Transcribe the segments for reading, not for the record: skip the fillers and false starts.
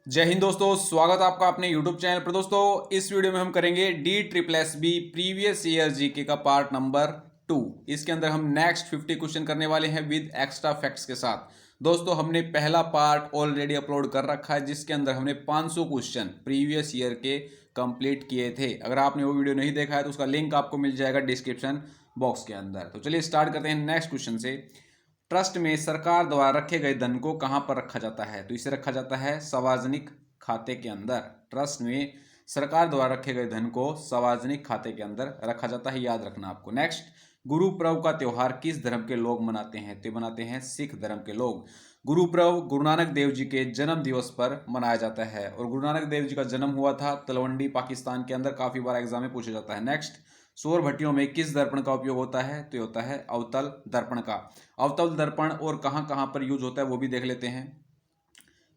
जय हिंद दोस्तों, स्वागत है आपका अपने YouTube चैनल पर। दोस्तों इस वीडियो में हम करेंगे DSSB प्रीवियस ईयर जीके का पार्ट नंबर 2। इसके अंदर हम नेक्स्ट 50 क्वेश्चन करने वाले हैं विद एक्स्ट्रा फैक्ट्स के साथ। दोस्तों हमने पहला पार्ट ऑलरेडी अपलोड कर रखा है जिसके अंदर हमने 500 क्वेश्चन प्रीवियस ईयर के कंप्लीट किए थे। अगर आपने वो वीडियो नहीं देखा है तो उसका लिंक आपको मिल जाएगा डिस्क्रिप्शन बॉक्स के अंदर। तो चलिए स्टार्ट करते हैं नेक्स्ट क्वेश्चन से। ट्रस्ट में सरकार द्वारा रखे गए धन को कहां पर रखा जाता है? तो इसे रखा जाता है सार्वजनिक खाते के अंदर। ट्रस्ट में सरकार द्वारा रखे गए धन को सार्वजनिक खाते के अंदर रखा जाता है, याद रखना आपको। नेक्स्ट, गुरु पर्व का त्योहार किस धर्म के लोग मनाते हैं? तो मनाते हैं सिख धर्म के लोग। गुरु पर्व गुरु नानक देव जी के जन्म दिवस पर मनाया जाता है और गुरु नानक देव जी का जन्म हुआ था तलवंडी पाकिस्तान के अंदर। काफी बार एग्जाम में पूछा जाता है। नेक्स्ट, सौर भट्टियों में किस दर्पण का उपयोग होता है? तो होता है अवतल दर्पण का। अवतल दर्पण और कहां कहां पर यूज होता है वो भी देख लेते हैं।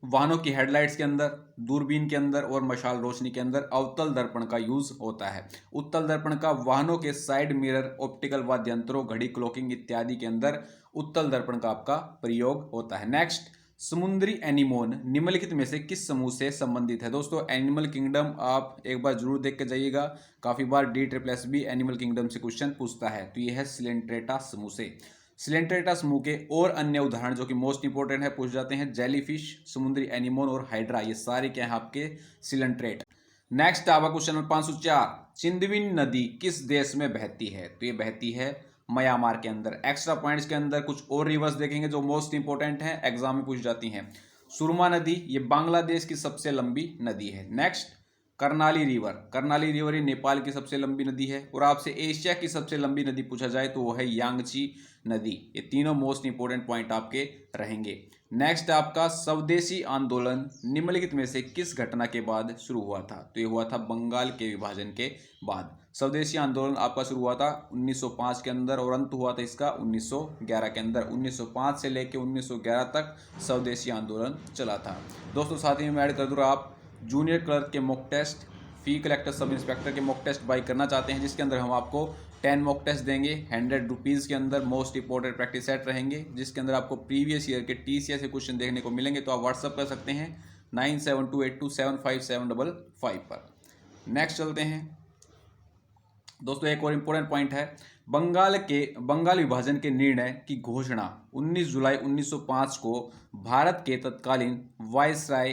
वाहनों की हेडलाइट्स के अंदर, दूरबीन के अंदर और मशाल रोशनी के अंदर अवतल दर्पण का यूज होता है। उत्तल दर्पण का वाहनों के साइड मिरर, ऑप्टिकल वाद्य यंत्रों, घड़ी, क्लॉकिंग इत्यादि के अंदर उत्तल दर्पण का आपका प्रयोग होता है। नेक्स्ट, समुद्री एनिमोन निम्नलिखित में से किस समूह से संबंधित है? दोस्तों एनिमल किंगडम आप एक बार जरूर देख के जाइएगा। काफी बार DSSB एनिमल किंगडम से क्वेश्चन पूछता है। तो यह है सिलेंट्रेटा समूह से। सिलेंट्रेटा समूह के और अन्य उदाहरण जो कि मोस्ट इंपोर्टेंट है पूछ जाते हैं, जेलीफिश, समुद्री एनिमोन और हाइड्रा। ये सारे क्या है आपके? सिलेंट्रेट। नेक्स्ट आपका क्वेश्चन नंबर 504, चिंदविन नदी किस देश में बहती है? तो ये बहती है म्यांमार के अंदर। एक्स्ट्रा पॉइंट्स के अंदर कुछ और रिवर्स देखेंगे जो मोस्ट इंपोर्टेंट है, एग्जाम में पूछ जाती हैं। सुरमा नदी ये बांग्लादेश की सबसे लंबी नदी है। Next, Karnali river. Karnali river ये नेपाल की सबसे लंबी नदी है। और आपसे एशिया की सबसे लंबी नदी पूछा जाए तो वो है यांगची नदी। ये तीनों मोस्ट इंपोर्टेंट पॉइंट आपके रहेंगे। नेक्स्ट आपका स्वदेशी आंदोलन निम्नलिखित में से किस घटना के बाद शुरू हुआ था? तो ये हुआ था बंगाल के विभाजन के बाद। स्वदेशी आंदोलन आपका शुरू हुआ था 1905 के अंदर और अंत हुआ था इसका 1911 के अंदर। 1905 से लेकर 1911 तक स्वदेशी आंदोलन चला था। दोस्तों साथ ही में ऐड कर दूँ, आप जूनियर क्लर्क के मॉक टेस्ट, फी कलेक्टर सब इंस्पेक्टर के मॉक टेस्ट बाई करना चाहते हैं जिसके अंदर हम आपको 10 मॉक टेस्ट देंगे 100 रुपीज़ के अंदर। मोस्ट इंपोर्टेंट प्रैक्टिस सेट रहेंगे जिसके अंदर आपको प्रीवियस ईयर के TCS से क्वेश्चन देखने को मिलेंगे। तो आप व्हाट्सअप कर सकते हैं 9728275755 पर। नेक्स्ट चलते हैं दोस्तों, एक और इम्पोर्टेंट पॉइंट है। बंगाल विभाजन के निर्णय की घोषणा 19 जुलाई 1905 को भारत के तत्कालीन वायसराय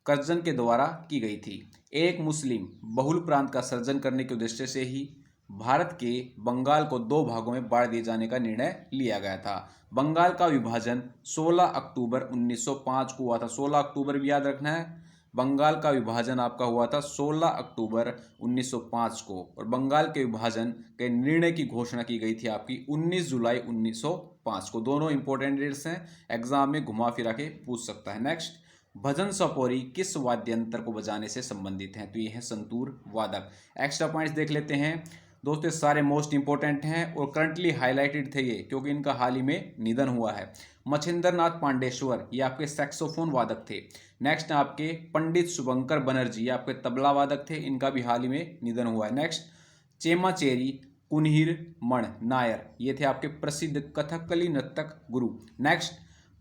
कर्जन के द्वारा की गई थी। एक मुस्लिम बहुल प्रांत का सृजन करने के उद्देश्य से ही भारत के बंगाल को 2 भागों में बांट दिए जाने का निर्णय लिया गया था। बंगाल का विभाजन 16 अक्टूबर 1905 को हुआ था। 16 अक्टूबर भी याद रखना है। बंगाल का विभाजन आपका हुआ था 16 अक्टूबर 1905 को और बंगाल के विभाजन के निर्णय की घोषणा की गई थी आपकी 19 जुलाई 1905 को। दोनों इंपॉर्टेंट डेट्स हैं, एग्जाम में घुमा फिरा के पूछ सकता है। नेक्स्ट, भजन सपोरी किस वाद्य यंत्र को बजाने से संबंधित हैं? तो ये है संतूर वादक। एक्स्ट्रा पॉइंट्स देख लेते हैं दोस्तों, सारे मोस्ट इंपोर्टेंट हैं और करंटली हाईलाइटेड थे ये क्योंकि इनका हाल ही में निधन हुआ है। मच्छिंद्र नाथ पांडेश्वर ये आपके सैक्सोफोन वादक थे। नेक्स्ट आपके पंडित शुभंकर बनर्जी ये आपके तबला वादक थे, इनका भी हाल ही में निधन हुआ है। नेक्स्ट, चेमाचेरी कुन्हिर मण नायर ये थे आपके प्रसिद्ध कथकली नर्तक गुरु। नेक्स्ट,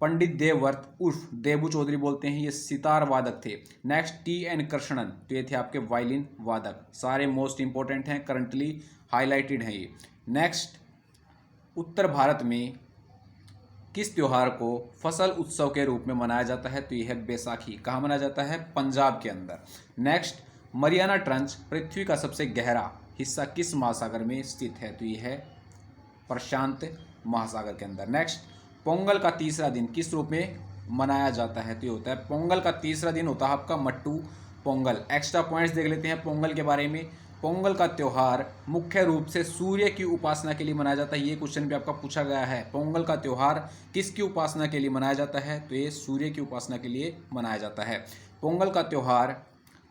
पंडित देवव्रत उर्फ देबू चौधरी बोलते हैं, ये सितार वादक थे। नेक्स्ट, TN कृष्णन तो ये थे आपके वायलिन वादक। सारे मोस्ट इंपोर्टेंट हैं, करंटली हाईलाइटेड हैं ये। नेक्स्ट, उत्तर भारत में किस त्योहार को फसल उत्सव के रूप में मनाया जाता है? तो यह है बैसाखी। कहाँ मनाया जाता है? पंजाब के अंदर। नेक्स्ट, मरियाना ट्रंच पृथ्वी का सबसे गहरा हिस्सा किस महासागर में स्थित है? तो यह है प्रशांत महासागर के अंदर। नेक्स्ट, पोंगल का तीसरा दिन किस रूप में मनाया जाता है? तो ये होता है पोंगल का तीसरा दिन होता है आपका मट्टू पोंगल। एक्स्ट्रा पॉइंट्स देख लेते हैं पोंगल के बारे में। पोंगल का त्यौहार मुख्य रूप से सूर्य की उपासना के लिए मनाया जाता है। ये क्वेश्चन भी आपका पूछा गया है। पोंगल का त्यौहार किसकी उपासना के लिए मनाया जाता है? तो ये सूर्य की उपासना के लिए मनाया जाता है। पोंगल का त्यौहार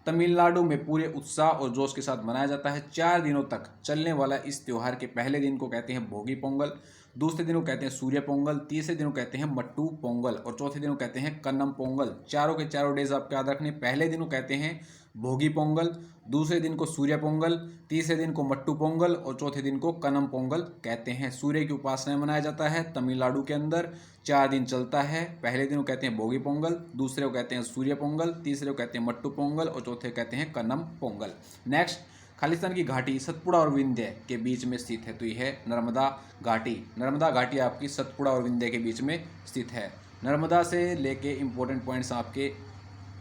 तमिलनाडु में पूरे उत्साह और जोश के साथ मनाया जाता है। 4 दिनों तक चलने वाला इस त्यौहार के पहले दिन को कहते हैं भोगी पोंगल। दूसरे दिन को कहते हैं सूर्य पोंगल, तीसरे दिन को कहते हैं मट्टू पोंगल और चौथे दिन को कहते हैं कन्नम पोंगल। चारों के चारों डेज आपको याद रखने। पहले दिन को कहते हैं भोगी पोंगल, दूसरे दिन को सूर्य पोंगल, तीसरे दिन को मट्टू पोंगल और चौथे दिन को कन्नम पोंगल कहते हैं। सूर्य की उपासना मनाया जाता है तमिलनाडु के अंदर। 4 दिन चलता है। पहले दिन को कहते हैं भोगी पोंगल, दूसरे को कहते हैं सूर्य पोंगल, तीसरे को कहते हैं मट्टू पोंगल और चौथे कहते हैं कन्नम पोंगल। नेक्स्ट, खालिस्तान की घाटी सतपुड़ा और विंध्य के बीच में स्थित है, तो यह है नर्मदा घाटी। नर्मदा घाटी आपकी सतपुड़ा और विंध्य के बीच में स्थित है। नर्मदा से लेके इंपॉर्टेंट पॉइंट्स आपके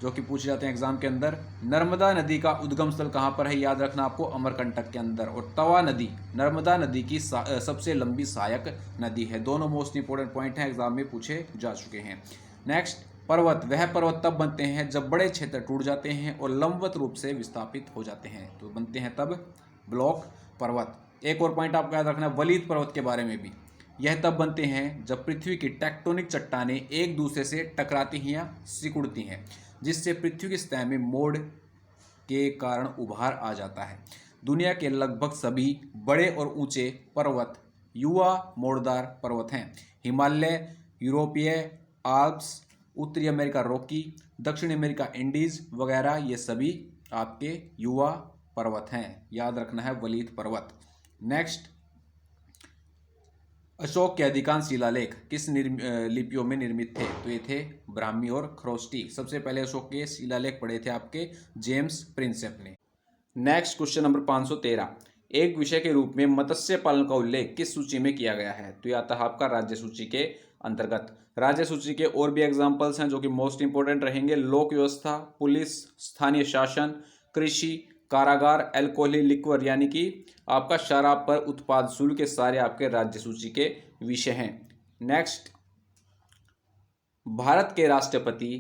जो कि पूछे जाते हैं एग्जाम के अंदर। नर्मदा नदी का उद्गम स्थल कहाँ पर है, याद रखना आपको, अमरकंटक के अंदर। और तवा नदी नर्मदा नदी की सबसे लंबी सहायक नदी है। दोनों मोस्ट इंपॉर्टेंट पॉइंट हैं, एग्जाम में पूछे जा चुके हैं। नेक्स्ट, पर्वत। वह पर्वत तब बनते हैं जब बड़े क्षेत्र टूट जाते हैं और लंबवत रूप से विस्थापित हो जाते हैं, तो बनते हैं तब ब्लॉक पर्वत। एक और पॉइंट आपको याद रखना है वलीत पर्वत के बारे में भी। यह तब बनते हैं जब पृथ्वी की टेक्टोनिक चट्टानें एक दूसरे से टकराती हैं या सिकुड़ती हैं, जिससे पृथ्वी की सतह में मोड़ के कारण उभार आ जाता है। दुनिया के लगभग सभी बड़े और ऊंचे पर्वत युवा मोड़दार पर्वत हैं। हिमालय, यूरोपीय आल्प्स, उत्तरी अमेरिका रॉकी, दक्षिण अमेरिका इंडीज वगैरह, ये सभी आपके युवा पर्वत हैं। याद रखना है वलीत पर्वत। नेक्स्ट, अशोक के अधिकांश शिलालेख किस लिपियों में निर्मित थे, तो ये थे ब्राह्मी और खरोष्टी। सबसे पहले अशोक के शिलालेख पढ़े थे आपके जेम्स प्रिंसेप ने। नेक्स्ट क्वेश्चन नंबर 513, एक विषय के रूप में मत्स्य पालन का उल्लेख किस सूची में किया गया है, तो यह आता है आपका राज्य सूची के अंतर्गत। राज्य सूची के और भी एग्जाम्पल्स हैं जो कि मोस्ट इंपोर्टेंट रहेंगे। लोक व्यवस्था, पुलिस, स्थानीय शासन, कृषि, कारागार, अल्कोहली लिक्वर यानी कि आपका शराब पर उत्पाद शुल्क, के सारे आपके राज्य सूची के विषय हैं। नेक्स्ट, भारत के राष्ट्रपति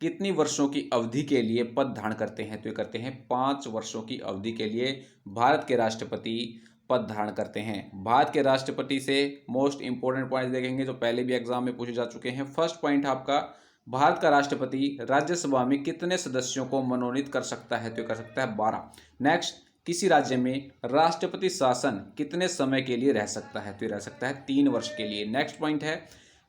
कितनी वर्षों की अवधि के लिए पद धारण करते हैं, तो ये करते हैं 5 वर्षों की अवधि के लिए भारत के राष्ट्रपति पद धारण करते हैं। भारत के राष्ट्रपति से मोस्ट इंपोर्टेंट पॉइंट देखेंगे जो पहले भी एग्जाम में पूछे जा चुके हैं। फर्स्ट पॉइंट आपका, भारत का राष्ट्रपति राज्यसभा में कितने सदस्यों को मनोनीत कर सकता है, तो कर सकता है 12। नेक्स्ट, किसी राज्य में राष्ट्रपति शासन कितने समय के लिए रह सकता है, तो रह सकता है 3 वर्ष के लिए। नेक्स्ट पॉइंट है,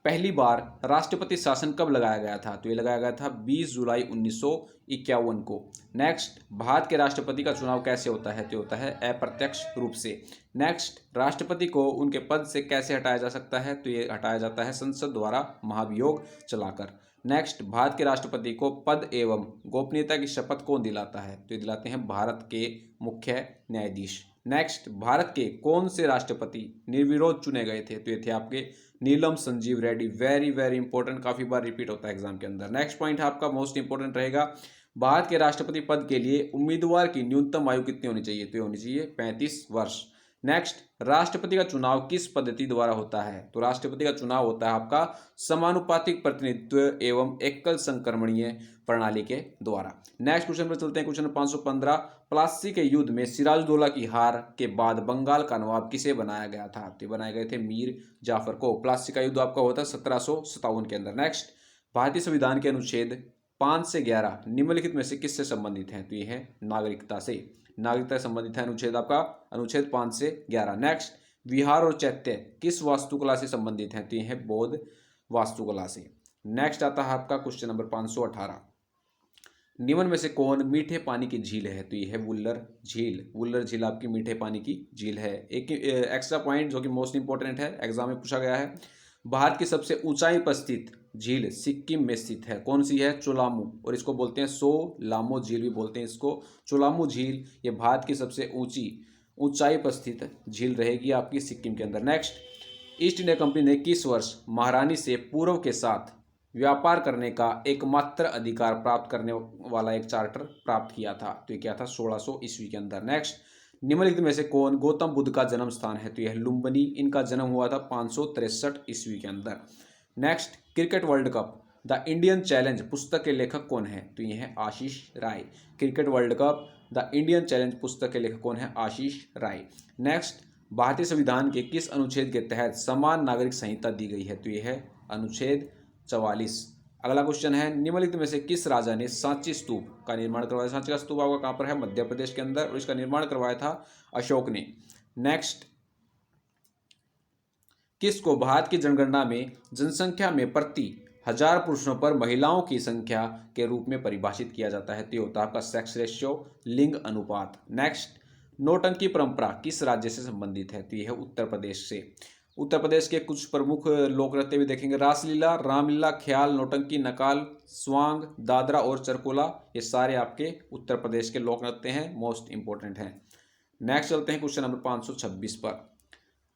पहली बार राष्ट्रपति शासन कब लगाया गया था, तो ये लगाया गया था 20 जुलाई 1951 को। नेक्स्ट, भारत के राष्ट्रपति का चुनाव कैसे होता है, तो होता है अप्रत्यक्ष रूप से। नेक्स्ट, राष्ट्रपति को उनके पद से कैसे हटाया जा सकता है, तो ये हटाया जाता है संसद द्वारा महाभियोग चलाकर। नेक्स्ट, भारत के राष्ट्रपति को पद एवं गोपनीयता की शपथ कौन दिलाता है, तो ये दिलाते हैं भारत के मुख्य न्यायाधीश। नेक्स्ट, भारत के कौन से राष्ट्रपति निर्विरोध चुने गए थे, तो ये थे आपके Neelam Sanjiva Reddy. Very very important, काफी बार रिपीट होता है एग्जाम के अंदर। नेक्स्ट पॉइंट आपका मोस्ट इंपॉर्टेंट रहेगा, भारत के राष्ट्रपति पद के लिए उम्मीदवार की न्यूनतम आयु कितनी होनी चाहिए, तो ये होनी चाहिए 35 वर्ष। नेक्स्ट, राष्ट्रपति का चुनाव किस पद्धति द्वारा होता है, तो राष्ट्रपति का चुनाव होता है आपका समानुपातिक प्रतिनिधित्व एवं एकल संक्रमणीय प्रणाली के द्वारा। नेक्स्ट क्वेश्चन पर चलते हैं, क्वेश्चन 515, प्लासी के युद्ध में सिराजुद्दौला की हार के बाद बंगाल का नवाब किसे बनाया गया था, तो बनाए गए थे मीर जाफर को। प्लासी का युद्ध आपका होता है 1757 के अंदर। नेक्स्ट, भारतीय संविधान के अनुच्छेद 5 से 11 निम्नलिखित में से किससे संबंधित हैं, तो ये है नागरिकता से। नागरिकता से संबंधित है अनुच्छेद आपका अनुच्छेद 5 से 11। नेक्स्ट, विहार और चैत्य किस वास्तुकला से संबंधित हैं, तो ये है बौद्ध वास्तुकला से। नेक्स्ट आता है आपका क्वेश्चन नंबर 518, निम्न में से कौन मीठे पानी की झील है, तो ये है वुल्लर झील। वुल्लर झील आपकी मीठे पानी की झील है। एक एक्स्ट्रा पॉइंट जो कि मोस्ट इंपॉर्टेंट है, एग्जाम में पूछा गया है, भारत की सबसे ऊंचाई पर स्थित झील सिक्किम में स्थित है, कौन सी है, चोलामू, और इसको बोलते हैं सोलामो झील भी बोलते हैं इसको। चोलामू झील ये भारत की सबसे ऊंचाई पर स्थित झील रहेगी आपकी सिक्किम के अंदर। नेक्स्ट, ईस्ट इंडिया कंपनी ने किस वर्ष महारानी से पूर्व के साथ व्यापार करने का एकमात्र अधिकार प्राप्त करने वाला एक चार्टर प्राप्त किया था, तो ये क्या था, 1600 ईस्वी के अंदर। नेक्स्ट, निम्नलिखित में से कौन गौतम बुद्ध का जन्म स्थान है, तो यह लुम्बिनी, इनका जन्म हुआ था 563 ईस्वी के अंदर। Next, cricket world cup the Indian challenge पुस्तक के लेखक कौन है, तो ये है Ashish Rai. Cricket world cup the Indian challenge पुस्तक के लेखक कौन है, आशीष राय। नेक्स्ट, भारतीय संविधान के किस अनुच्छेद के तहत समान नागरिक संहिता दी गई है, तो ये है अनुच्छेद 44। अगला क्वेश्चन है, निम्नलिखित में से किस राजा ने सांची स्तूप का निर्माण करवाया। सांची का स्तूप आपका कहाँ पर है, मध्य प्रदेश के अंदर, और इसका निर्माण करवाया था अशोक ने। नेक्स्ट, किसको भारत की जनगणना में जनसंख्या में प्रति 1000 पुरुषों पर महिलाओं की संख्या के रूप में परिभाषित किया जाता है? तो ये होता है आपका सेक्स रेशियो, लिंग अनुपात। नेक्स्ट, नौटंकी परंपरा किस राज्य से संबंधित है? तो ये है उत्तर प्रदेश से। उत्तर प्रदेश के कुछ प्रमुख लोक नृत्य भी देखेंगे, रासलीला, रामलीला, ख्याल, नौटंकी, नकाल, स्वांग, दादरा और चरकोला, ये सारे आपके उत्तर प्रदेश के लोक नृत्य हैं, मोस्ट इंपॉर्टेंट हैं। नेक्स्ट चलते हैं क्वेश्चन नंबर 526 पर।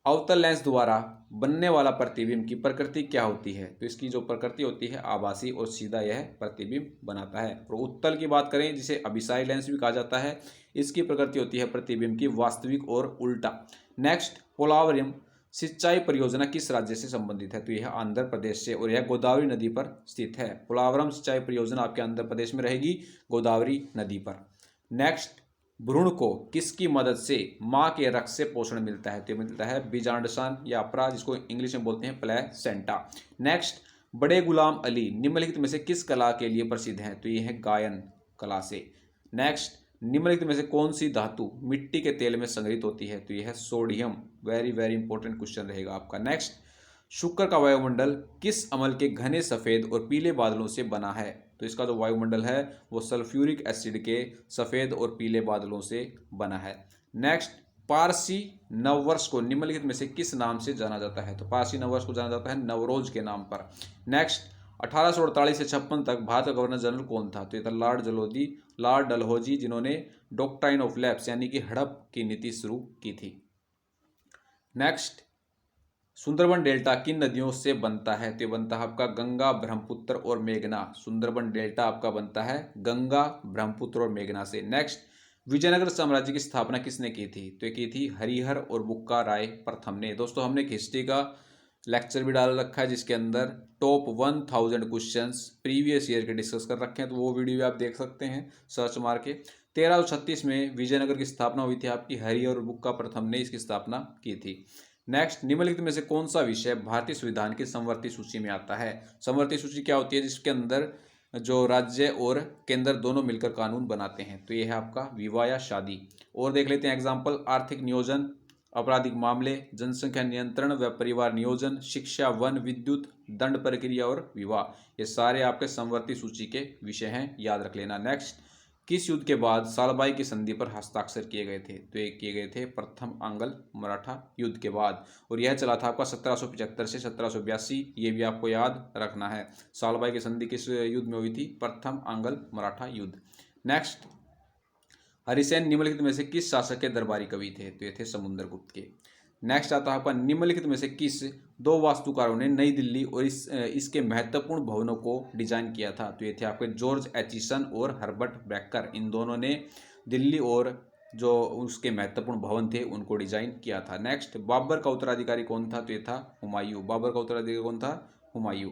अवतल लेंस द्वारा बनने वाला प्रतिबिंब की प्रकृति क्या होती है? तो इसकी जो प्रकृति होती है आभासी और सीधा यह प्रतिबिंब बनाता है। और उत्तल की बात करें जिसे अभिसारी लेंस भी कहा जाता है, इसकी प्रकृति होती है प्रतिबिंब की वास्तविक और उल्टा। नेक्स्ट, पोलावरियम सिंचाई परियोजना किस राज्य से संबंधित है? तो यह आंध्र प्रदेश से, और यह गोदावरी नदी पर स्थित है। पोलावरम सिंचाई परियोजना आपके आंध्र प्रदेश में रहेगी, गोदावरी नदी पर। नेक्स्ट, भ्रूण को किसकी मदद से मां के रक्त से पोषण मिलता है? तो मिलता है बीजांडसान या अपरा, जिसको इंग्लिश में बोलते हैं प्लेसेंटा। नेक्स्ट, बड़े गुलाम अली निम्नलिखित में से किस कला के लिए प्रसिद्ध हैं? तो ये है गायन कला से। नेक्स्ट, निम्नलिखित में से कौन सी धातु मिट्टी के तेल में संग्रहित होती है? तो यह है sodium. Very very important question रहेगा आपका। नेक्स्ट, शुक्र का वायुमंडल किस अम्ल के घने सफेद और पीले बादलों से बना है? तो इसका जो वायुमंडल है वो सल्फ्यूरिक एसिड के सफेद और पीले बादलों से बना है। नेक्स्ट, पारसी नववर्ष को निम्नलिखित में से किस नाम से जाना जाता है? तो पारसी नववर्ष को जाना जाता है नवरोज के नाम पर। नेक्स्ट, 1848 से 56 तक भारत का गवर्नर जनरल कौन था? तो ये था लॉर्ड डलहौजी, जिन्होंने डॉक्ट्राइन ऑफ लैप्स यानी कि हड़प की नीति शुरू की थी। नेक्स्ट, सुंदरबन डेल्टा किन नदियों से बनता है? तो बनता है आपका गंगा, ब्रह्मपुत्र और मेघना। सुंदरबन डेल्टा आपका बनता है गंगा, ब्रह्मपुत्र और मेघना से। नेक्स्ट, विजयनगर साम्राज्य की स्थापना किसने की थी? तो ये की थी हरिहर और बुक्का राय प्रथम ने। दोस्तों हमने एक हिस्ट्री का लेक्चर भी डाल रखा है जिसके अंदर टॉप 1000 क्वेश्चंस प्रीवियस ईयर के डिस्कस कर रखे हैं, तो वो वीडियो भी आप देख सकते हैं सर्च मार के। 1336 में विजयनगर की स्थापना हुई थी आपकी, हरिहर और बुक्का प्रथम ने इसकी स्थापना की थी। नेक्स्ट, निम्नलिखित में से कौन सा विषय भारतीय संविधान की समवर्ती सूची में आता है? समवर्ती सूची क्या होती है? जिसके अंदर जो राज्य और केंद्र दोनों मिलकर कानून बनाते हैं। तो यह है आपका विवाह या शादी। और देख लेते हैं एग्जाम्पल, आर्थिक नियोजन, आपराधिक मामले, जनसंख्या नियंत्रण व परिवार नियोजन, शिक्षा, वन, विद्युत, दंड प्रक्रिया और विवाह, ये सारे आपके समवर्ती सूची के विषय हैं, याद रख लेना। नेक्स्ट, किस युद्ध के बाद सालबाई की संधि पर हस्ताक्षर किए गए थे? तो ये किए गए थे प्रथम आंग्ल मराठा युद्ध के बाद, और यह चला था आपका 1775 से 1782। ये भी आपको याद रखना है। सालबाई की संधि किस युद्ध में हुई थी? प्रथम आंग्ल मराठा युद्ध। नेक्स्ट, हरिसेन निम्नलिखित में से किस शासक के दरबारी कवि थे? तो ये थे समुद्रगुप्त के। नेक्स्ट आता है आपका, निम्नलिखित में से किस दो वास्तुकारों ने नई दिल्ली और इसके महत्वपूर्ण भवनों को डिजाइन किया था? तो ये थे आपके जॉर्ज एचिसन और हर्बर्ट ब्रैकर। इन दोनों ने दिल्ली और जो उसके महत्वपूर्ण भवन थे उनको डिजाइन किया था। नेक्स्ट, बाबर का उत्तराधिकारी कौन था? तो ये था हुमायूं। बाबर का उत्तराधिकारी कौन था? हुमायूं।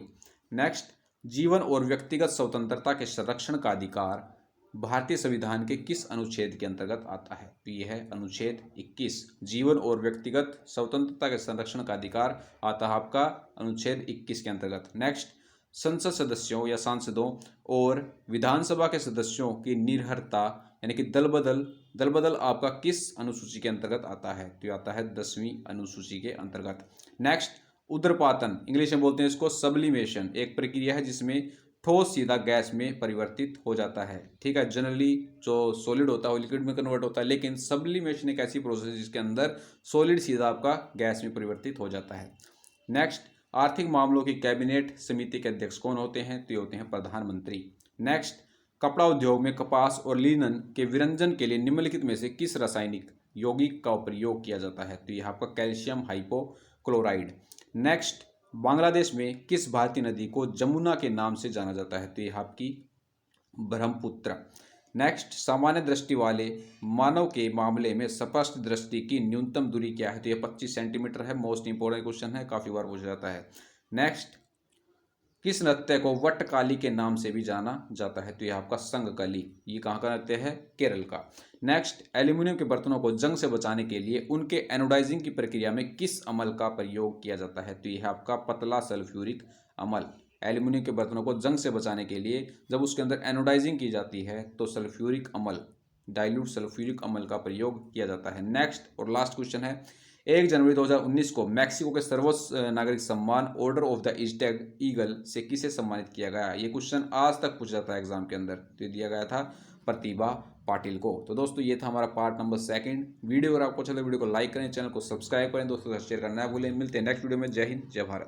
नेक्स्ट, जीवन और व्यक्तिगत स्वतंत्रता के संरक्षण का अधिकार भारतीय संविधान के किस अनुच्छेद के अंतर्गत आता है? तो यह है अनुच्छेद 21। जीवन और व्यक्तिगत स्वतंत्रता के संरक्षण का अधिकार आता है आपका अनुच्छेद 21 के अंतर्गत। नेक्स्ट, संसद सदस्यों या सांसदों और विधानसभा के सदस्यों की निर्भरता यानी कि दल बदल आपका किस अनुसूची के अंतर्गत आता है? तो आता है 10वीं अनुसूची के अंतर्गत। नेक्स्ट, उद्रपातन, इंग्लिश में बोलते हैं इसको सब्लिमेशन, एक प्रक्रिया है जिसमें ठोस सीधा गैस में परिवर्तित हो जाता है। ठीक है, जनरली जो सॉलिड होता है वो लिक्विड में कन्वर्ट होता है, लेकिन सब्लिमेशन एक ऐसी प्रोसेस है जिसके अंदर सॉलिड सीधा आपका गैस में परिवर्तित हो जाता है। नेक्स्ट, आर्थिक मामलों की कैबिनेट समिति के अध्यक्ष कौन होते हैं? तो ये होते हैं प्रधानमंत्री। नेक्स्ट, कपड़ा उद्योग में कपास और लिनन के विरंजन के लिए निम्नलिखित में से किस रासायनिक यौगिक का प्रयोग किया जाता है? तो यह आपका कैल्शियम हाइपोक्लोराइड। नेक्स्ट, बांग्लादेश में किस भारतीय नदी को जमुना के नाम से जाना जाता है? तो यह आपकी ब्रह्मपुत्र। नेक्स्ट, सामान्य दृष्टि वाले मानव के मामले में स्पष्ट दृष्टि की न्यूनतम दूरी क्या है? तो यह 25 सेंटीमीटर है। मोस्ट इंपोर्टेंट क्वेश्चन है, काफी बार पूछा जाता है। नेक्स्ट, किस नृत्य को वटकाली के नाम से भी जाना जाता है? तो यह आपका संगकली। ये कहाँ का नृत्य है? केरल का। नेक्स्ट, एल्यूमिनियम के बर्तनों को जंग से बचाने के लिए उनके एनोडाइजिंग की प्रक्रिया में किस अमल का प्रयोग किया जाता है? तो यह आपका पतला सल्फ्यूरिक अमल। एल्यूमिनियम के बर्तनों को जंग से बचाने के लिए जब उसके अंदर एनोडाइजिंग की जाती है तो सल्फ्यूरिक अमल, डाइल्यूट सल्फ्यूरिक अमल का प्रयोग किया जाता है। नेक्स्ट और लास्ट क्वेश्चन है, 1 जनवरी 2019 को मैक्सिको के सर्वोच्च नागरिक सम्मान order of the Easter eagle से किसे सम्मानित किया गया? ये क्वेश्चन आज तक पूछा जाता है एग्जाम के अंदर, तो ये दिया गया था प्रतिभा पाटिल को। तो दोस्तों ये था हमारा पार्ट नंबर 2। वीडियो अगर आपको अच्छा लगे वीडियो को लाइक करें, चैनल को सब्सक्राइब करें, दोस्तों के साथ शेयर करना ना भूलें। मिलते हैं नेक्स्ट वीडियो में। जय हिंद, जय भारत।